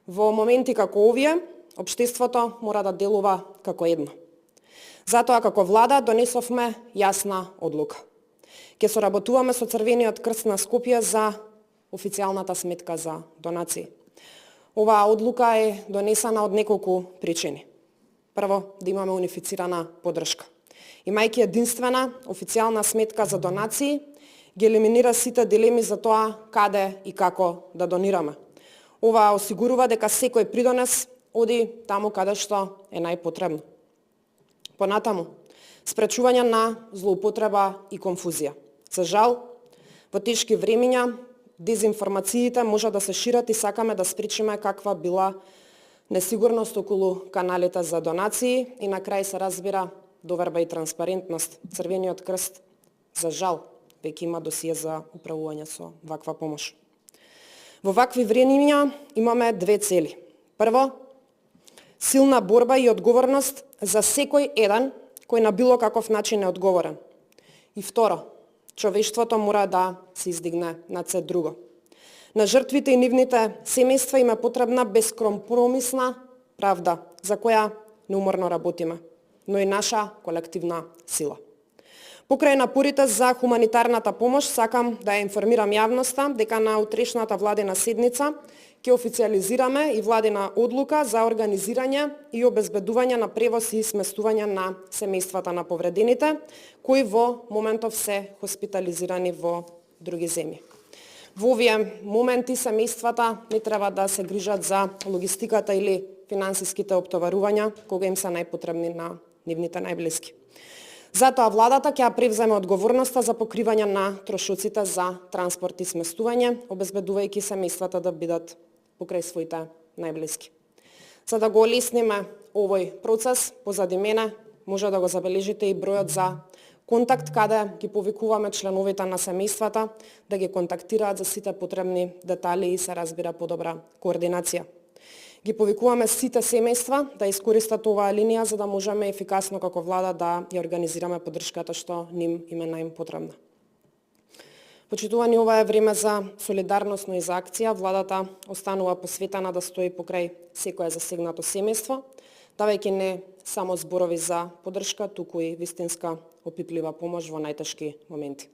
Во моменти како овие, општеството мора да делува како едно. Затоа како влада донесовме јасна одлука. Ќе соработуваме со Црвениот крст на Скопје за официјалната сметка за донации. Оваа одлука е донесена од неколку причини. Прво, да имаме унифицирана поддршка. Имајќи единствена официјална сметка за донации, ги елиминира сите дилеми за тоа каде и како да донираме. Ова осигурува дека секој придонес оди таму каде што е најпотребно. Понатаму, спречување на злоупотреба и конфузија. За жал, во тешки времиња, дезинформациите може да се шират и сакаме да спречиме каква била несигурност околу каналите за донации и на крај се разбира доверба и транспарентност. Црвениот крст, за жал, веќе има досие за управување со ваква помош. Во вакви времиња имаме две цели. Прво, силна борба и одговорност за секој еден кој на било каков начин е одговорен. И второ, човештвото мора да се издигне над се друго. На жртвите и нивните семејства им е потребна безкомпромисна правда, за која неуморно работиме, но и наша колективна сила. Покрај напорите за хуманитарната помош, сакам да ја информирам јавноста дека на утрешната владина седница ќе официјализираме и владина одлука за организирање и обезбедување на превоз и сместување на семејствата на повредените, кои во моментов се хоспитализирани во други земји. Во овие моменти семејствата не треба да се грижат за логистиката или финансиските оптоварувања, кога им се најпотребни на нивните најблиски. Затоа владата ќе превземе одговорноста за покривање на трошоците за транспорт и сместување, обезбедувајќи семејствата да бидат покрај своите најблиски. За да го олесниме овој процес, позади мене може да го забележите и бројот за контакт каде ги повикуваме членовите на семејствата да ги контактираат за сите потребни детали и се разбира подобра координација. Ги повикуваме сите семејства да искористат оваа линија за да можеме ефикасно како влада да ја организираме поддршката што им е најпотребна. Почитувани, ова е време за солидарност, но и за акција. Владата останува посветена да стои покрај секое засегнато семејство, давајќи не само зборови за поддршка, туку и вистинска опиплива помош во најтешки моменти.